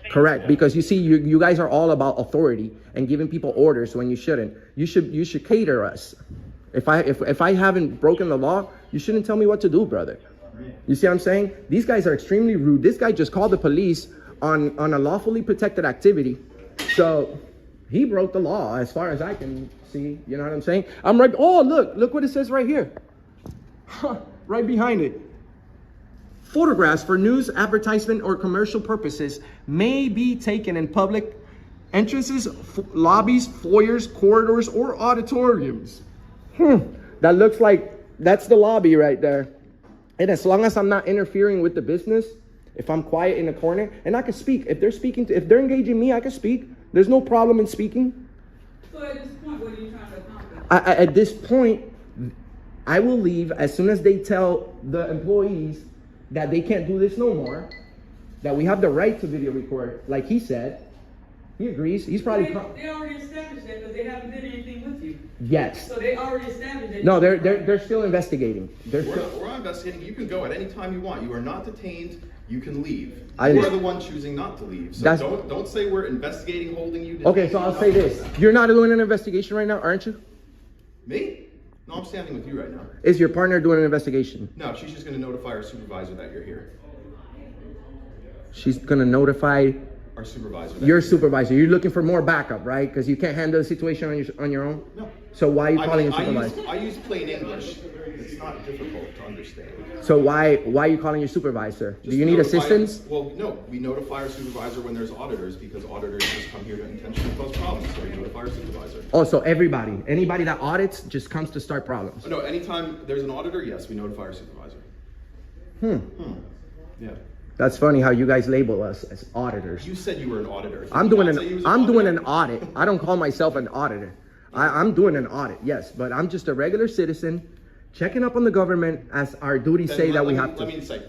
F: Correct, because you see, you guys are all about authority and giving people orders when you shouldn't. You should cater us. If I haven't broken the law, you shouldn't tell me what to do, brother. You see what I'm saying? These guys are extremely rude. This guy just called the police on a lawfully protected activity, so he broke the law as far as I can see. You know what I'm saying? I'm right. Oh, look what it says right here, right behind it. Photographs for news, advertisement, or commercial purposes may be taken in public entrances, lobbies, foyers, corridors, or auditoriums. That looks like that's the lobby right there. And as long as I'm not interfering with the business, if I'm quiet in a corner, and I can speak. If they're engaging me, I can speak. There's no problem in speaking.
L: So at this point, what are you trying to accomplish?
F: At this point, I will leave as soon as they tell the employees that they can't do this no more, that we have the right to video record, like he said. He agrees. He's probably.
L: They already established that because they haven't did anything with you.
F: Yes.
L: So they already established that.
F: No, they're still investigating.
G: We're not investigating. You can go at any time you want. You are not detained. You can leave.
F: I
G: You are
F: understand.
G: the one choosing not to leave. So don't say we're investigating, holding you.
F: Okay, so I'll say this. You're not doing an investigation right now, aren't you?
G: Me? No, I'm standing with you right now.
F: Is your partner doing an investigation?
G: No, she's just going to notify our supervisor that you're here.
F: She's gonna notify
G: Our supervisor.
F: your supervisor. You're looking for more backup, right? Because you can't handle the situation on your own?
G: No.
F: So why are you calling your supervisor?
G: I use plain English. It's not difficult to understand.
F: So why are you calling your supervisor? Do you need assistance?
G: Well, no. We notify our supervisor when there's auditors because auditors just come here to intentionally cause problems. So we notify our supervisor.
F: Oh, so anybody that audits just comes to start problems.
G: No, anytime there's an auditor, yes, we notify our supervisor. Yeah.
F: That's funny how you guys label us as auditors.
G: You said you were an auditor.
F: I'm doing an audit. I don't call myself an auditor. I'm doing an audit, yes, but I'm just a regular citizen checking up on the government as our duties say that we have to.
G: Let me say,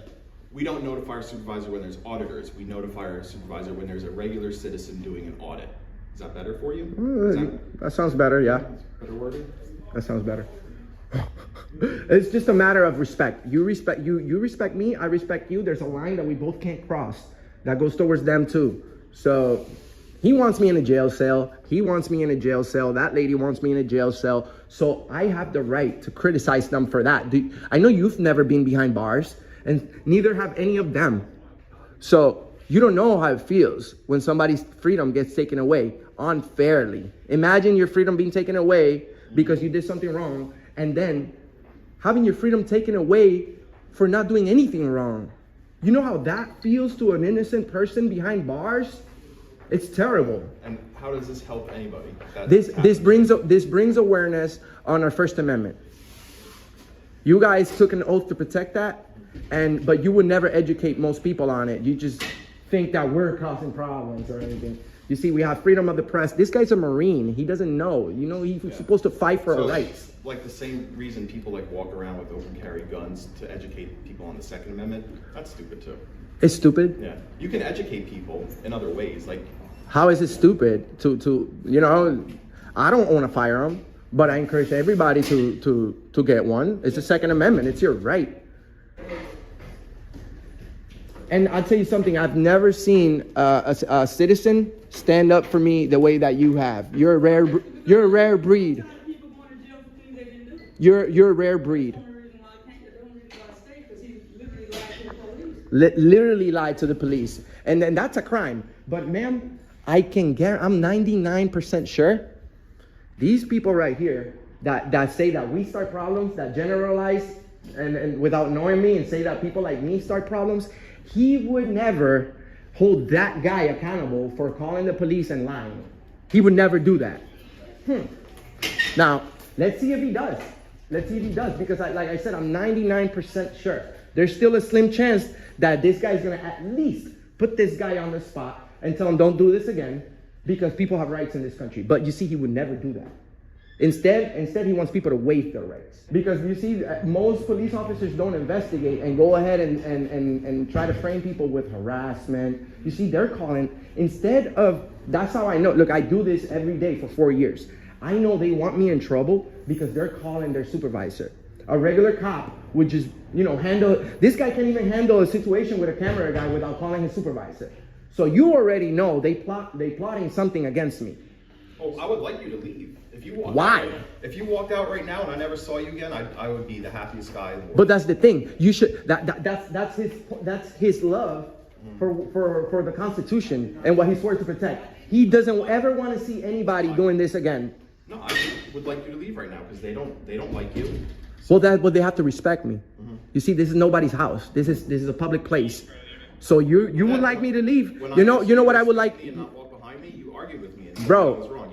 G: we don't notify our supervisor when there's auditors. We notify our supervisor when there's a regular citizen doing an audit. Is that better for you?
F: That sounds better, yeah.
G: Better wording?
F: That sounds better. It's just a matter of respect. You respect me, I respect you. There's a line that we both can't cross that goes towards them too. So he wants me in a jail cell. He wants me in a jail cell. That lady wants me in a jail cell. So I have the right to criticize them for that. I know you've never been behind bars, and neither have any of them. So you don't know how it feels when somebody's freedom gets taken away unfairly. Imagine your freedom being taken away because you did something wrong, and then having your freedom taken away for not doing anything wrong. You know how that feels to an innocent person behind bars? It's terrible.
G: And how does this help anybody?
F: This brings awareness on our First Amendment. You guys took an oath to protect that, but you would never educate most people on it. You just think that we're causing problems or anything. You see, we have freedom of the press. This guy's a Marine. He doesn't know. You know, he's supposed to fight for our rights.
G: Like the same reason people walk around with open carry guns to educate people on the Second Amendment. That's stupid too.
F: It's stupid?
G: Yeah. You can educate people in other ways. Like,
F: how is it stupid to you know, I don't own a firearm, but I encourage everybody to get one. It's the Second Amendment. It's your right. And I'll tell you something, I've never seen a citizen stand up for me the way that you have. You're a rare breed. You're a rare breed. Literally lied to the police. And then that's a crime. But ma'am, I can guarantee, I'm 99% sure, these people right here that say that we start problems, that generalize and without knowing me and say that people like me start problems, he would never hold that guy accountable for calling the police and lying. He would never do that. Now, let's see if he does. Let's see if he does, because like I said, I'm 99% sure. There's still a slim chance that this guy's gonna at least put this guy on the spot and tell him don't do this again, because people have rights in this country. But you see, he would never do that. Instead, he wants people to waive their rights. Because you see, most police officers don't investigate and go ahead and try to frame people with harassment. You see, they're calling, instead of, that's how I know. Look, I do this every day for 4 years. I know they want me in trouble because they're calling their supervisor. A regular cop would just, handle, this guy can't even handle a situation with a camera guy without calling his supervisor. So you already know they plotting something against me.
G: Oh, I would like you to leave. If you walked
F: Why?
G: If you walked out right now and I never saw you again, I would be the happiest guy in the world.
F: But that's the thing. You should. That's his love for the Constitution and what he swore to protect. He doesn't ever want to see anybody doing this again.
G: No, I would like you to leave right now because they don't like you.
F: Well, they have to respect me. You see, this is nobody's house. This is a public place. So you would like me to leave? You know what I would like.
G: And not walk behind me. You argued with me. And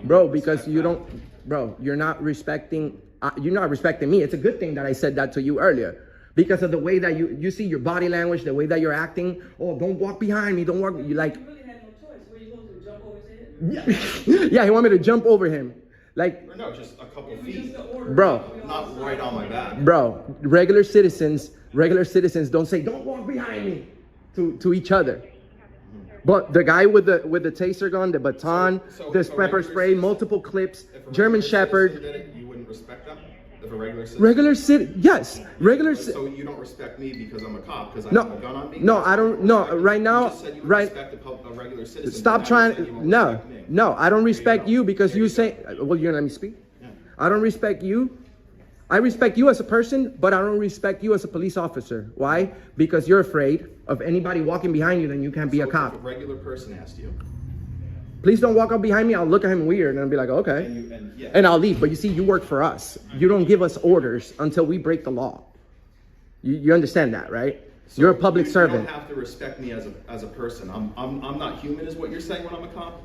F: Bro, because you don't. Bro, you're not respecting me. It's a good thing that I said that to you earlier. Because of the way that you see your body language, the way that you're acting. Oh, don't walk behind me. Don't walk. You like.
L: You really had no choice. Were you supposed to jump over his head?
F: Yeah, he wanted me to jump over him. Like.
G: Or no, just a couple feet.
F: Bro.
G: Not right on my back.
F: Bro, regular citizens don't say, don't walk behind me to each other. But the guy with the taser gun, the baton, the pepper spray, multiple clips, German Shepherd.
G: You wouldn't respect them? If a regular citizen?
F: Yes.
G: So you don't respect me because I'm a cop, because I
F: No.
G: have a gun on me?
F: No, I don't. No, right now,
G: You just said you would
F: right.
G: respect a regular citizen.
F: Stop
G: Now you're saying you
F: trying.
G: won't
F: No,
G: respect me.
F: no, I don't respect you because you say. Well, you're gonna let me speak. I don't respect you. I respect you as a person, but I don't respect you as a police officer. Why? Because you're afraid of anybody walking behind you, then you can't be a cop.
G: If a regular person asked you.
F: Please don't walk up behind me. I'll look at him weird and I'll be like, okay. And I'll leave. But you see, you work for us. You don't give us orders until we break the law. You understand that, right?
G: So
F: you're a public servant.
G: You don't have to respect me as a person. I'm not human, is what you're saying when I'm a cop?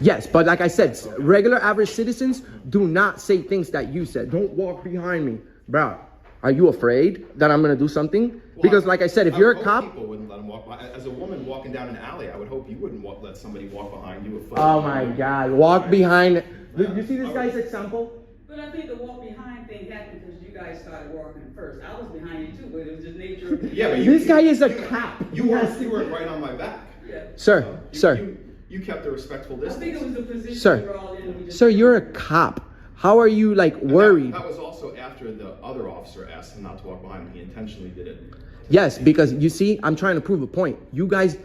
F: Yes, but like I said, regular average citizens do not say things that you said. Don't walk behind me. Bro, are you afraid that I'm going to do something? Because like I said, if you're a cop...
G: People wouldn't let them walk by. As a woman walking down an alley, I would hope you wouldn't let somebody walk behind you.
F: Oh my God, walk behind... You see this guy's example?
L: But I think the walk behind thing happened because you guys started walking first. I was behind you too, but it was just nature of the
G: Yeah, but
F: this guy is a cop.
G: You weren't right on my back.
L: Yeah.
F: Sir, sir.
G: You kept a respectful distance.
L: I think it was the position
F: Sir,
L: we were all in.
F: sir, you're a cop. How are you like worried?
G: That was also after the other officer asked him not to walk behind him. He intentionally did it.
F: Yes, because you see, I'm trying to prove a point. You guys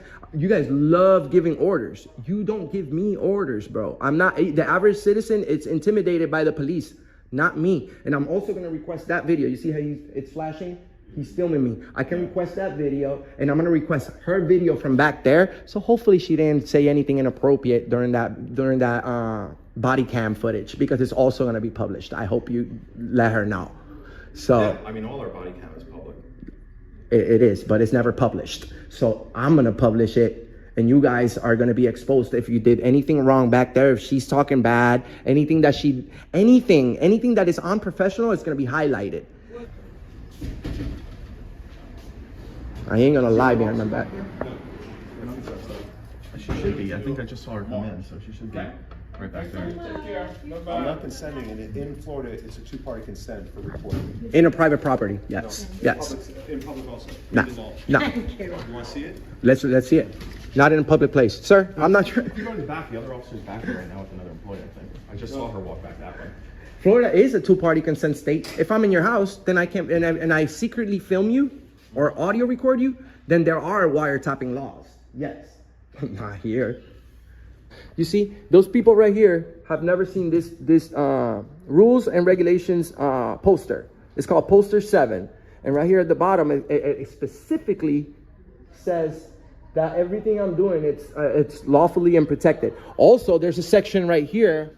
F: love giving orders. You don't give me orders, bro. I'm not the average citizen. It's intimidated by the police, not me. And I'm also gonna request that video. You see how it's flashing? He's filming me. I can request that video, and I'm gonna request her video from back there. So hopefully she didn't say anything inappropriate during that body cam footage, because it's also gonna be published. I hope you let her know. So
G: Yeah, I mean, all our body cam is public.
F: it is, but it's never published. So I'm gonna publish it, and you guys are gonna be exposed if you did anything wrong back there. If she's talking bad, anything that is unprofessional, it's gonna be highlighted. I ain't gonna lie behind my back.
G: She should be. I think I just saw her come in, so she should be right back there.
N: I'm not consenting, and in Florida, it's a two-party consent for recording.
F: In a private property, yes, yes.
N: In public also.
F: No, no.
N: You want to see it?
F: Let's see it. Not in a public place, sir. I'm not sure.
G: If you go in the back, the other officer's back there right now with another employee, I think. I just saw her walk back that way.
F: Florida is a two-party consent state. If I'm in your house, then I can and I secretly film you or audio record you, then there are wiretapping laws. Yes, not here. You see, those people right here have never seen this rules and regulations poster. It's called poster 7, and right here at the bottom, it specifically says that everything I'm doing, it's lawfully and protected. Also, there's a section right here.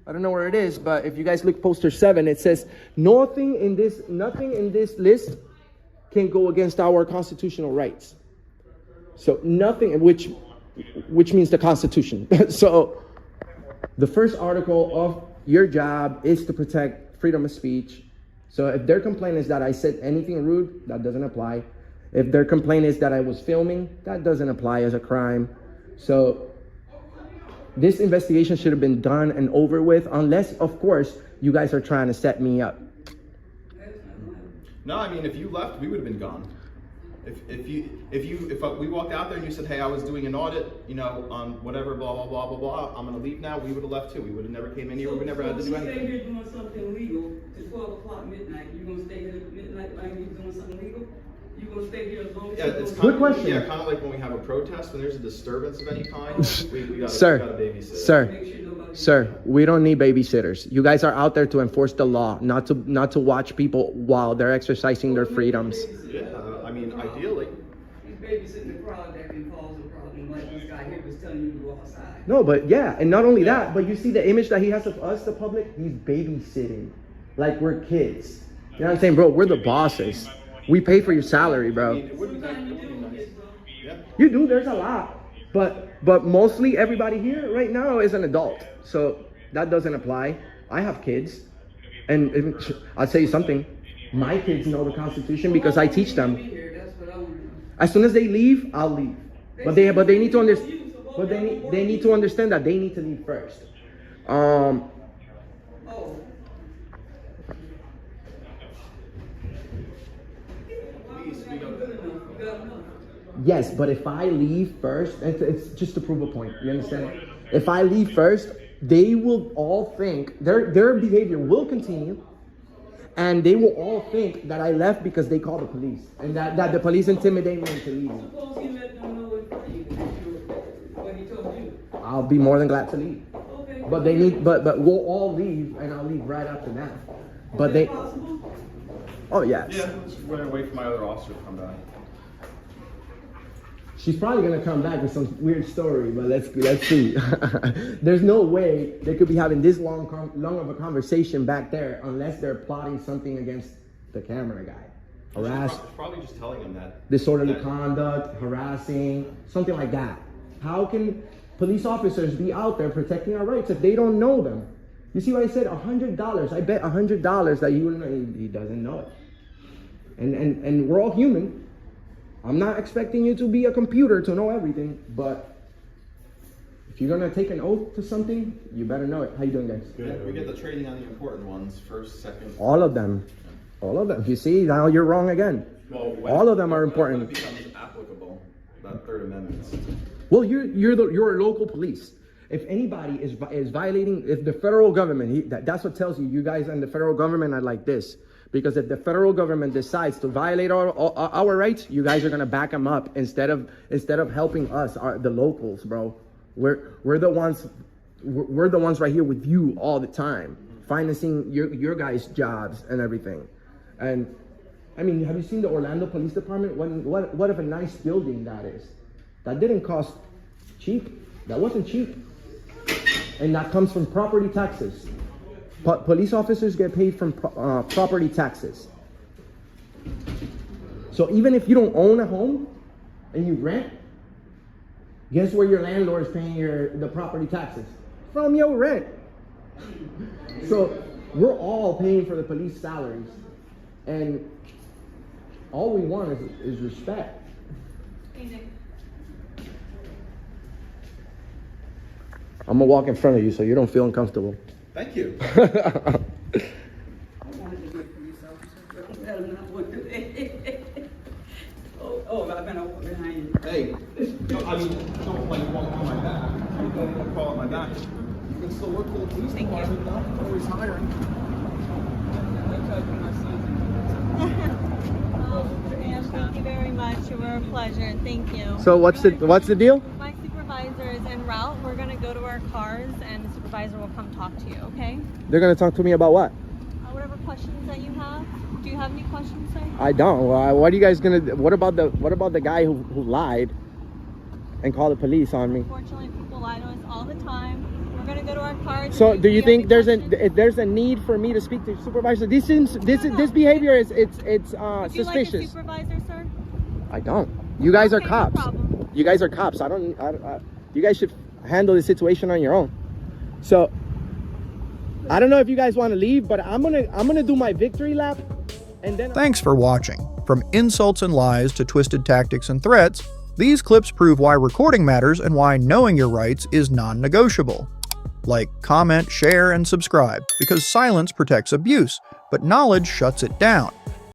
F: I don't know where it is, but if you guys look poster 7, it says nothing in this list can go against our constitutional rights. So nothing, which means the Constitution. So the first article of your job is to protect freedom of speech. So if their complaint is that I said anything rude, that doesn't apply. If their complaint is that I was filming, that doesn't apply as a crime. So this investigation should have been done and over with, unless, of course, you guys are trying to set me up.
G: No, I mean, if you left, we would have been gone. If we walked out there and you said, hey, I was doing an audit, on whatever, blah, blah, blah, blah, blah, I'm going to leave now, we would have left too. We would have never came in here, we would never had to do anything.
L: Stay here doing something legal to 12 o'clock midnight. You going to stay here at midnight while you're doing something legal? You going to stay here as long as
G: it's
F: Good question.
G: Yeah, kind of like when we have a protest, when there's a disturbance of any kind, we gotta babysit.
F: Sir, we don't need babysitters. You guys are out there to enforce the law, not to watch people while they're exercising their freedoms.
G: Yeah, I mean, ideally.
L: He's babysitting the crowd that can cause a problem, like this guy here was telling you to go outside.
F: No, but yeah, and not only that, but you see the image that he has of us, the public, he's babysitting. Like we're kids. You know what I'm saying, bro? We're the bosses. We pay for your salary, bro. You do, there's a lot. But mostly everybody here right now is an adult. So that doesn't apply. I have kids. And I'll tell you something. My kids know the Constitution because I teach them. As soon as they leave, I'll leave. But they need to understand. But they need to understand that they need to leave first. Yes, but if I leave first, it's just to prove a point. You understand? If I leave first, they will all think their behavior will continue, and they will all think that I left because they called the police, and that the police intimidate me into leaving.
L: Suppose he let them know in front of you what he told you.
F: I'll be more than glad to leave.
L: Okay.
F: But they need, but we'll all leave, and I'll leave right after that. But they. Oh yeah.
G: Yeah, just went away for my other officer to come back.
F: She's probably gonna come back with some weird story, but let's see. There's no way they could be having this long of a conversation back there unless they're plotting something against the camera guy.
G: Probably just telling him that.
F: Disorderly conduct, harassing, something like that. How can police officers be out there protecting our rights if they don't know them? You see what I said? $100. I bet $100 that he doesn't know it. And we're all human. I'm not expecting you to be a computer to know everything, but if you're gonna take an oath to something, you better know it. How you doing, guys?
G: Good. We get the training on the important ones, first, second.
F: All of them. All of them. You see, now you're wrong again.
G: Well,
F: all of them are important.
G: When it becomes applicable, that Third Amendment.
F: Well, you're a local police. If anybody is violating, if the federal government, that's what tells you, you guys and the federal government are like this. Because if the federal government decides to violate our rights, you guys are gonna back them up instead of helping us, the locals, bro. We're the ones right here with you all the time, financing your guys' jobs and everything. And I mean, have you seen the Orlando Police Department? What of a nice building that is? That didn't cost cheap. That wasn't cheap, and that comes from property taxes. Police officers get paid from property taxes. So even if you don't own a home and you rent, guess where your landlord is paying the property taxes? From your rent. So we're all paying for the police salaries, and all we want is respect. I'm gonna walk in front of you so you don't feel uncomfortable.
G: Thank you.
L: I wanted to be a police officer, but he better not want to do that. I've been over behind you.
G: Hey, don't like walk on my back. Don't call on my back. You can still work for the police department, though. Always hiring.
M: Thank you very much. You were a pleasure. Thank you.
F: So what's the deal?
M: My supervisor is en route. We're gonna go to our cars, and the supervisor will come talk to you. Okay?
F: They're gonna talk to me about what?
M: Whatever questions that you have. Do you have any questions, sir?
F: I don't. What are you guys gonna? What about the guy who lied and called the police on me?
M: Unfortunately, people lie to us all the time. We're gonna go to our cars.
F: So do you think there's a need for me to speak to your supervisor? This behavior is suspicious.
M: Would you like a supervisor, sir?
F: I don't. You guys are
M: Okay, no
F: cops.
M: problem.
F: You guys are cops. You guys should handle the situation on your own. So I don't know if you guys want to leave, but I'm gonna do my victory lap, and then.
H: Thanks for watching. From insults and lies to twisted tactics and threats, these clips prove why recording matters and why knowing your rights is non-negotiable. Like, comment, share, and subscribe, because silence protects abuse, but knowledge shuts it down.